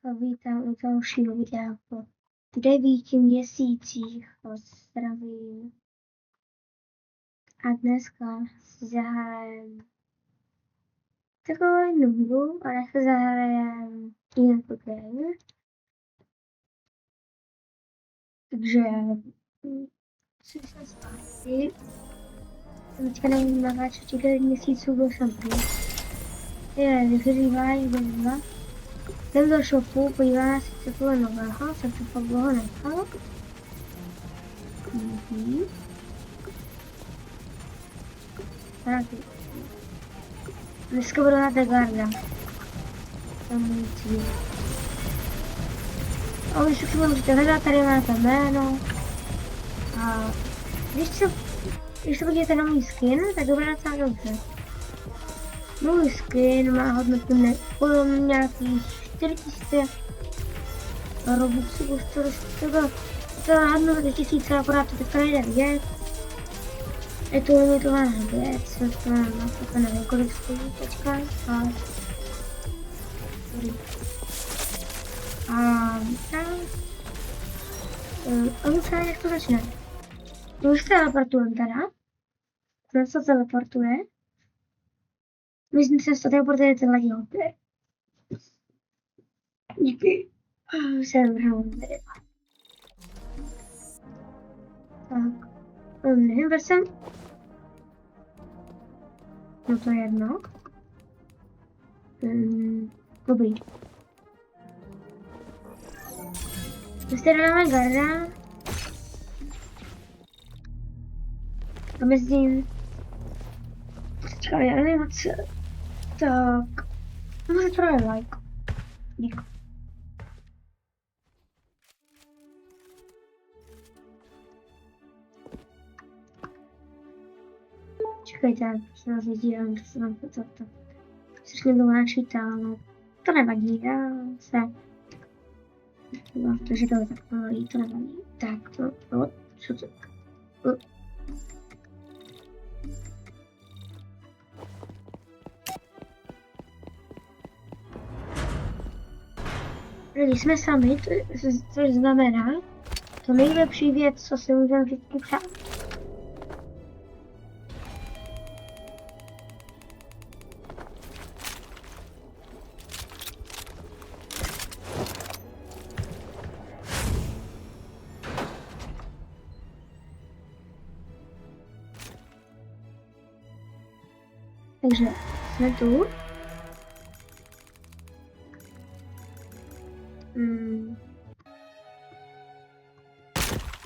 Vítám u dalšího videa po 9 měsících. Zdravím. A dneska si zahájím takovou jednu hru a dneska zahájím jinou game. Takže co jsem zpátky. Teďka nevím natáčet 9 měsíců, byl jsem pryč. Je vyhřívání bezva. Jdem do shopu, podíváme se, co bylo nového, co to pak dlouho nechalo. Tak. Dneska budu na Degarda. Tam můj cíl. A už si můžete hledat, tady máte jméno. A když se podíváte na můj skin, tak to bude docela dobře. Můj skin má hodnotu nějakých 4000 robuxů, to má hodnotu 1000, akorát to teďka nejde vidět. Je to limitovaná věc, to nevím, kolik stojí teďka, a už jak to začne. Už se teleportujeme teda. Kdo se teleportuje? Myslím, že se teleportuje tenhle díl. Díky. Jsem vrhnul tady. Tak. Nevím, kde jsem. No to je jedno. Dobrý. Prostě dáme garda. A mezi tím. Čekaj, já nevím co. Tak. Můžu to dát like. Díky. Čekajte, já se vás vidím, to se vám to strašně dlouho načítá, ale to nevadí, já se... No, takže to je tak pomalý, to nevadí. Tak, co to? Když jsme sami, což znamená, to nejlepší věc, co si můžeme vždycky přát. Takže jsme tu.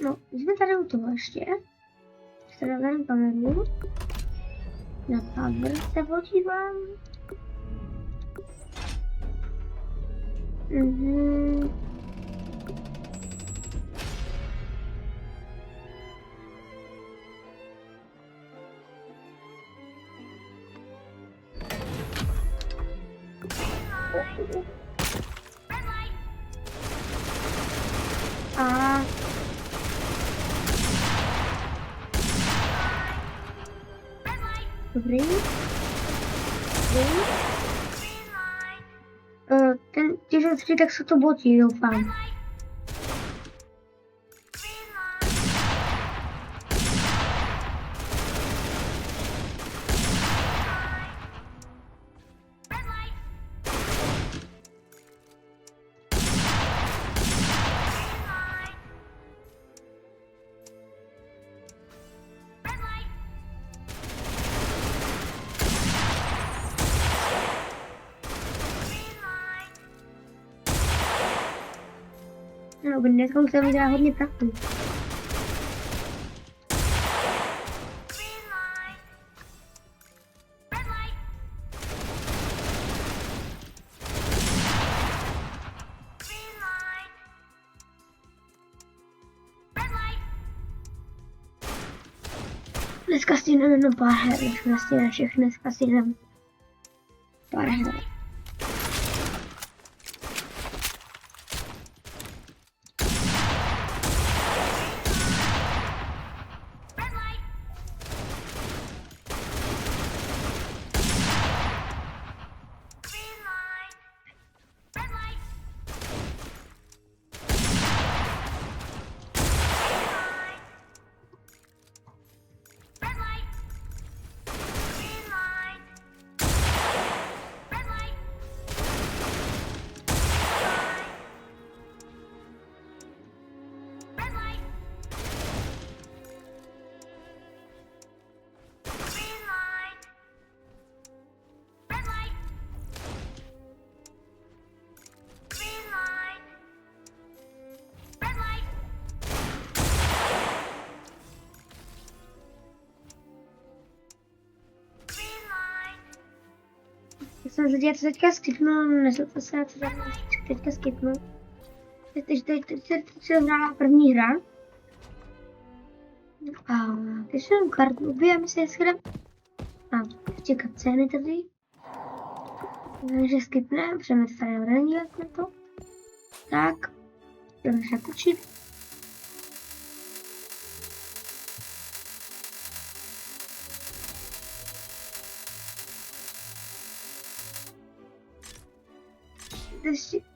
No, jsme tady u toho ještě. Tady dám kameru. Na power se podívám. A dobrý. Ty žlutí, tak jsou to boti, doufám. No, dneska už se mi dá hodně prachu. Dneska si jdeme jenom pár her, dneska si jdeme všechny, dneska si jdeme pár her. jsem se teďka skipnul, nezlobte se, co tam teďka skipnul. Teď se hrála první hra. A když jsem kartu ubijeme se schydem. A ještě kapcény tady. Takže skipneme, přeme se tady odehnívat na to. Tak, jdeme se učit.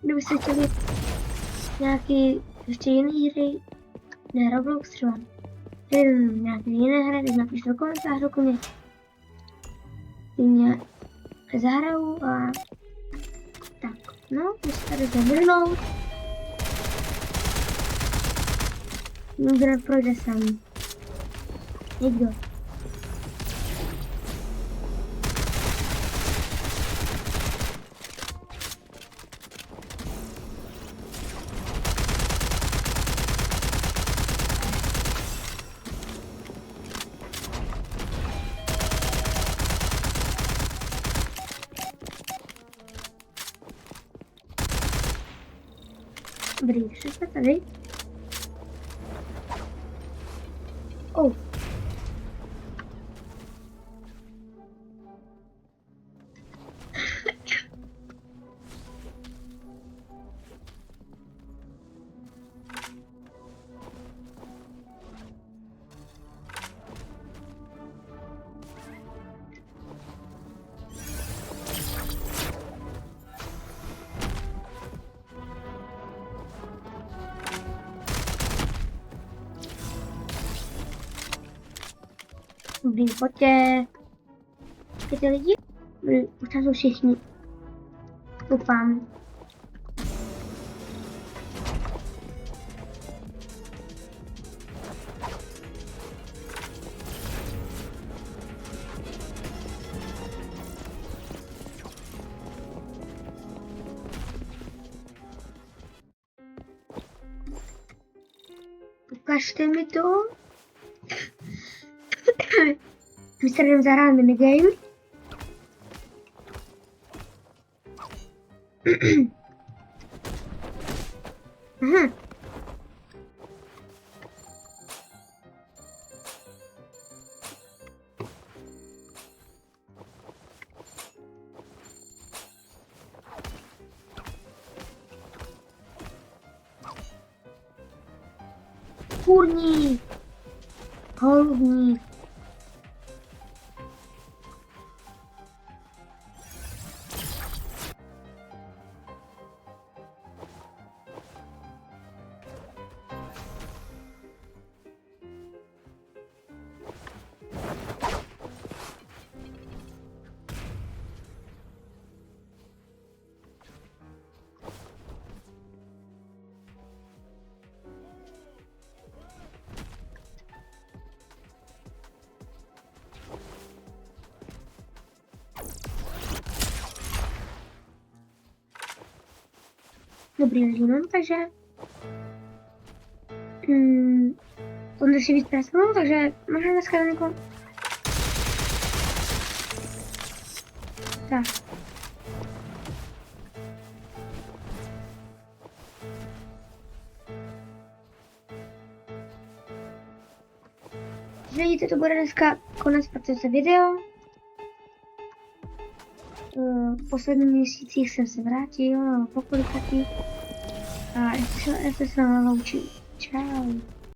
Kdybyste chtěli nějaký ještě jiný hry, ne Roblox třeba, nějaké jiné hry, tak napište do komentářů, mě zahraju a tak, no, my se tady zavrnout. Nikdo neprojde sám. Nikdo. Dobrý, ještě jsme tady. Oh. Dobrý, pojďte lidi. Už tam jsou všichni. Doufám. Ukažte mi to. My se jdeme zahrát minigame. Aha. Kurník. Holubník. Dobrý lidi, no, takže on si víc presnou, takže možná dneska někoho. Tak. Vidíte, to bude dneska konec procese video. V posledních měsících jsem se vrátil, po kolikátý. A já se s vámi loučím. Čau.